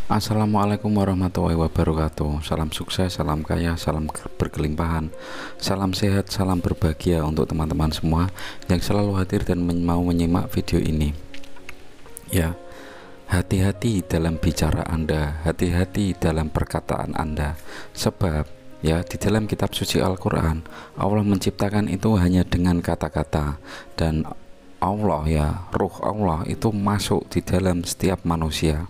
Assalamualaikum warahmatullahi wabarakatuh. Salam sukses, salam kaya, salam berkelimpahan, salam sehat, salam berbahagia untuk teman-teman semua yang selalu hadir dan mau menyimak video ini. Ya, hati-hati dalam bicara Anda, hati-hati dalam perkataan Anda. Sebab ya, di dalam kitab suci Al-Quran, Allah menciptakan itu hanya dengan kata-kata. Dan Allah ya, ruh Allah itu masuk di dalam setiap manusia.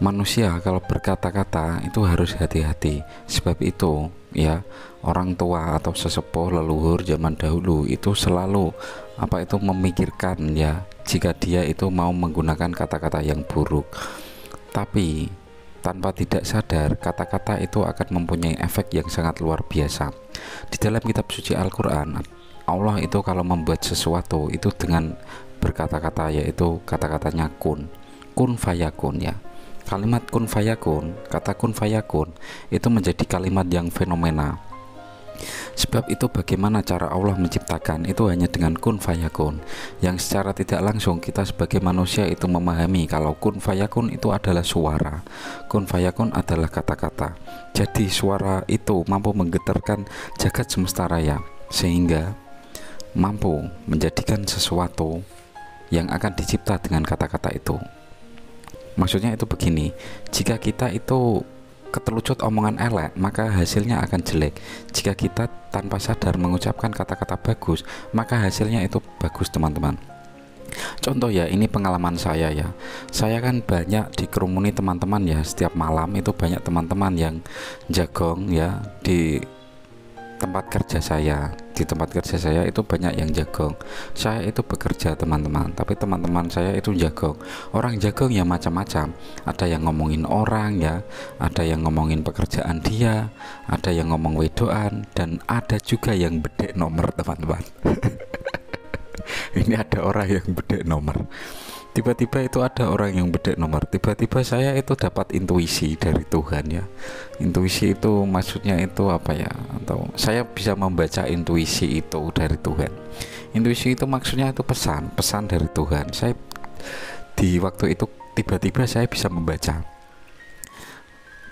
Manusia kalau berkata-kata itu harus hati-hati. Sebab itu ya, orang tua atau sesepuh leluhur zaman dahulu itu selalu memikirkan ya, jika dia itu mau menggunakan kata-kata yang buruk. Tapi tanpa tidak sadar, kata-kata itu akan mempunyai efek yang sangat luar biasa. Di dalam kitab suci Al-Quran, Allah itu kalau membuat sesuatu itu dengan berkata-kata, yaitu kata-katanya kun fayakun ya. Kalimat kun fayakun, kata kun fayakun itu menjadi kalimat yang fenomena. Sebab itu bagaimana cara Allah menciptakan itu hanya dengan kun fayakun, yang secara tidak langsung kita sebagai manusia itu memahami kalau kun fayakun itu adalah suara, kun fayakun adalah kata-kata. Jadi suara itu mampu menggetarkan jagat semesta raya, sehingga mampu menjadikan sesuatu yang akan dicipta dengan kata-kata itu. Maksudnya itu begini, jika kita itu ketelucut omongan elek, maka hasilnya akan jelek. Jika kita tanpa sadar mengucapkan kata-kata bagus, maka hasilnya itu bagus, teman-teman. Contoh ya, ini pengalaman saya ya. Saya kan banyak dikerumuni teman-teman ya, setiap malam itu banyak teman-teman yang jagong ya di tempat kerja saya. Di tempat kerja saya itu banyak yang jagong. Saya itu bekerja, teman-teman, tapi teman-teman saya itu jagong. Orang jagong ya macam-macam. Ada yang ngomongin orang ya, ada yang ngomongin pekerjaan dia, ada yang ngomong wedoan, dan ada juga yang bedek nomor, teman-teman. Ini ada orang yang bedek nomor. Tiba-tiba itu ada orang yang bedek nomor. Tiba-tiba saya itu dapat intuisi dari Tuhan ya. Intuisi itu maksudnya itu apa ya? Atau saya bisa membaca intuisi itu dari Tuhan. Intuisi itu maksudnya itu pesan dari Tuhan. Saya di waktu itu tiba-tiba saya bisa membaca.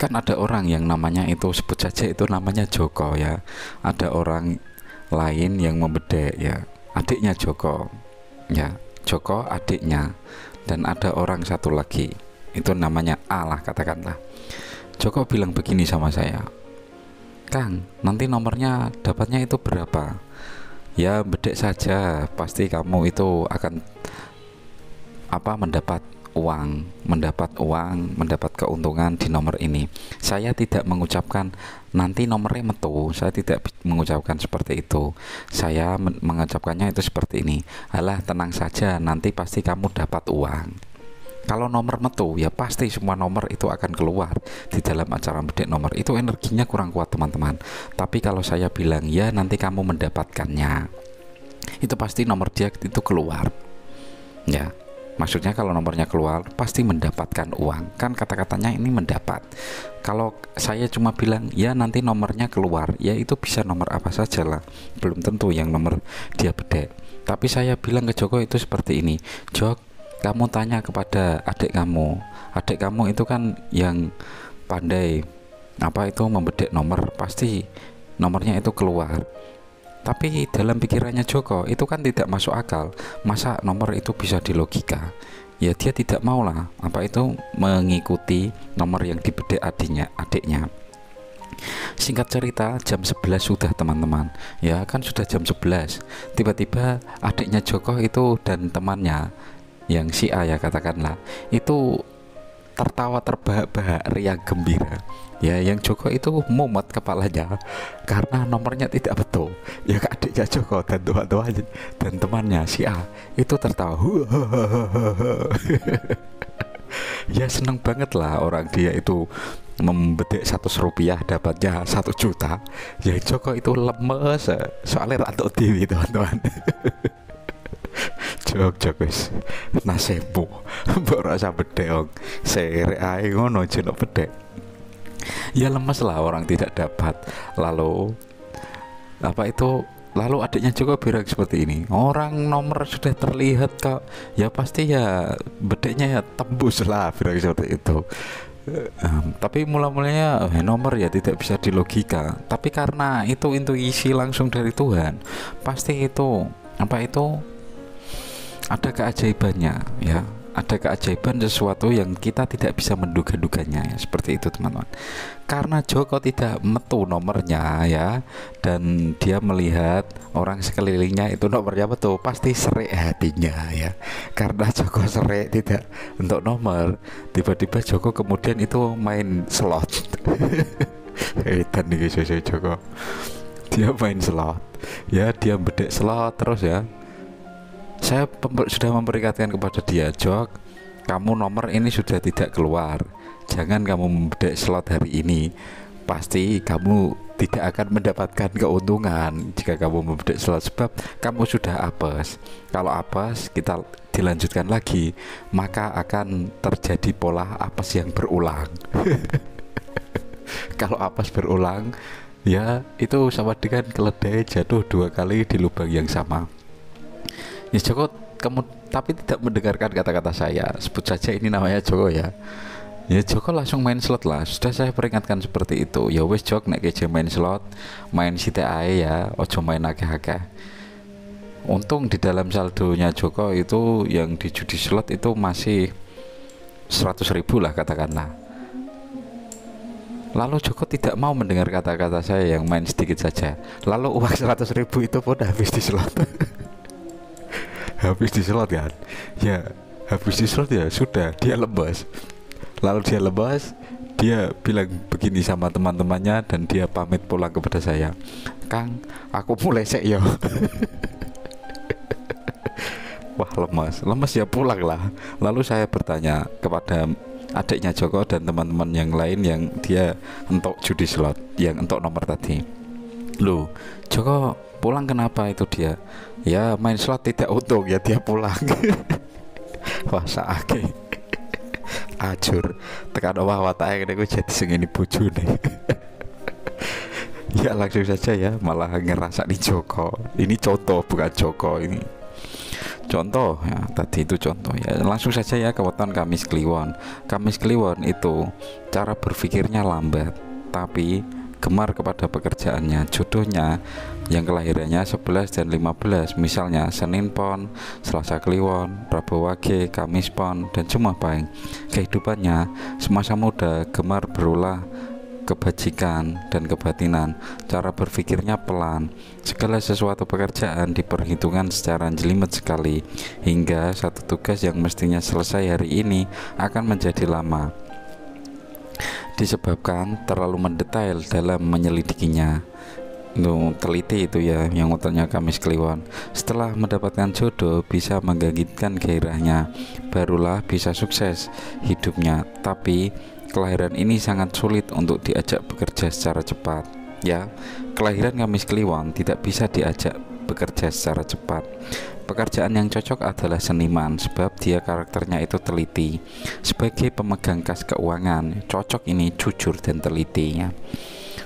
Kan ada orang yang namanya itu, sebut saja itu namanya Joko ya. Ada orang lain yang membedek ya. Adiknya Joko ya. Joko adiknya, dan ada orang satu lagi itu namanya A lah, katakanlah. Joko bilang begini sama saya, Kang, nanti nomornya dapatnya itu berapa? Ya bedek saja, pasti kamu itu akan mendapat uang, mendapat keuntungan di nomor ini. Saya tidak mengucapkan nanti nomornya metu, saya tidak mengucapkan seperti itu. Saya mengucapkannya itu seperti ini, alah tenang saja, nanti pasti kamu dapat uang. Kalau nomor metu ya pasti semua nomor itu akan keluar. Di dalam acara bedek nomor itu energinya kurang kuat, teman-teman. Tapi kalau saya bilang ya nanti kamu mendapatkannya, itu pasti nomor dia itu keluar ya. Maksudnya kalau nomornya keluar pasti mendapatkan uang. Kan kata-katanya ini mendapat. Kalau saya cuma bilang ya nanti nomornya keluar, ya itu bisa nomor apa saja lah, belum tentu yang nomor dia bedek. Tapi saya bilang ke Joko itu seperti ini, Jok, kamu tanya kepada adik kamu. Adik kamu itu kan yang pandai membedek nomor, pasti nomornya itu keluar. Tapi dalam pikirannya Joko itu kan tidak masuk akal. Masa nomor itu bisa dilogika? Ya dia tidak mau lah mengikuti nomor yang dibedek adiknya. Singkat cerita, jam 11 sudah, teman-teman. Ya kan sudah jam 11. Tiba-tiba adiknya Joko itu dan temannya yang si A ya katakanlah, itu tertawa terbahak-bahak, riang gembira. Ya, yang Joko itu mumet kepalanya karena nomornya tidak betul. Ya adiknya Joko dan teman-temannya dan temannya si A itu tertawa. Ya seneng banget lah, orang dia itu membedek 100 rupiah dapatnya 1 juta. Ya Joko itu lemes soalnya ratu TV, teman-teman. Jok wis nasibmu mbok rasa bedek sere ae ngono jenok bedek. Ya lemes lah, orang tidak dapat. Lalu lalu adiknya Joko bilang seperti ini, orang nomor sudah terlihat kok, ya pasti ya bedeknya ya tembus lah, bilang seperti itu. Tapi mula-mulanya nomor ya tidak bisa dilogika, tapi karena itu intuisi langsung dari Tuhan, pasti itu apa itu ada keajaibannya ya, ada keajaiban sesuatu yang kita tidak bisa menduga-duganya ya, seperti itu teman-teman. Karena Joko tidak metu nomornya ya, dan dia melihat orang sekelilingnya itu nomornya betul, pasti serik hatinya ya. Karena Joko serik tidak untuk nomor, tiba-tiba Joko kemudian itu main slot. Edan nih guys, Joko dia main slot ya, dia bedek slot terus ya. Saya sudah memperingatkan kepada dia, Jok, kamu nomor ini sudah tidak keluar, jangan kamu membedek slot hari ini, pasti kamu tidak akan mendapatkan keuntungan jika kamu membedek slot, sebab kamu sudah apes. Kalau apes kita dilanjutkan lagi, maka akan terjadi pola apes yang berulang. Kalau apes berulang ya, itu sama dengan keledai jatuh 2 kali di lubang yang sama. Ya Joko kamu tapi tidak mendengarkan kata-kata saya, sebut saja ini namanya Joko ya. Ya Joko langsung main slot lah. Sudah saya peringatkan seperti itu. Ya wes Jok, nek keje main slot, main sithik ae ya, ojo main akeh-akeh. Untung di dalam saldonya Joko itu yang di judi slot itu masih 100.000 lah katakanlah. Lalu Joko tidak mau mendengar kata-kata saya yang main sedikit saja. Lalu uang 100.000 itu pun habis di slot. Habis di slot kan ya, habis di slot ya sudah, dia lemas. Lalu dia lemas, dia bilang begini sama teman-temannya, dan dia pamit pulang kepada saya, Kang, aku mulai sek yo. Wah lemas ya, pulang lah. Lalu saya bertanya kepada adiknya Joko dan teman-teman yang lain yang dia untuk judi slot, yang untuk nomor tadi, loh Joko pulang kenapa? Itu dia ya main slot tidak untung ya, dia pulang. Wah saake ajur tekan omah watake ngene jadi sing ini bojone. Ya langsung saja ya, malah ngerasa di Joko. Ini contoh bukan Joko, ini contoh ya, tadi itu contoh ya. Langsung saja ya ke weton Kamis Kliwon. Kamis Kliwon itu cara berpikirnya lambat tapi gemar kepada pekerjaannya. Jodohnya yang kelahirannya 11 dan 15, misalnya Senin Pon, Selasa Kliwon, Rabu Wage, Kamis Pon, dan Jumat Pahing. Kehidupannya semasa muda gemar berulah kebajikan dan kebatinan. Cara berpikirnya pelan. Segala sesuatu pekerjaan diperhitungkan secara jelimet sekali, hingga satu tugas yang mestinya selesai hari ini akan menjadi lama, disebabkan terlalu mendetail dalam menyelidikinya. Itu teliti itu ya, yang otaknya Kamis Kliwon. Setelah mendapatkan jodoh bisa menggangitkan gairahnya, barulah bisa sukses hidupnya. Tapi kelahiran ini sangat sulit untuk diajak bekerja secara cepat ya. Kelahiran Kamis Kliwon tidak bisa diajak bekerja secara cepat. Pekerjaan yang cocok adalah seniman, sebab dia karakternya itu teliti. Sebagai pemegang kas keuangan, cocok ini jujur dan teliti ya,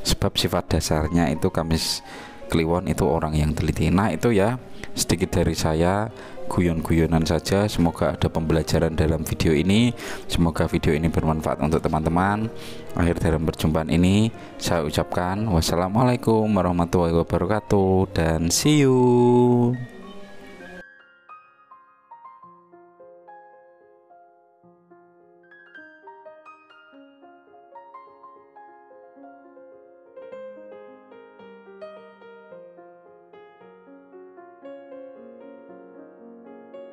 sebab sifat dasarnya itu Kamis Kliwon itu orang yang teliti. Nah itu ya sedikit dari saya, guyon-guyonan saja. Semoga ada pembelajaran dalam video ini. Semoga video ini bermanfaat untuk teman-teman. Akhir dalam perjumpaan ini saya ucapkan wassalamualaikum warahmatullahi wabarakatuh, dan see you.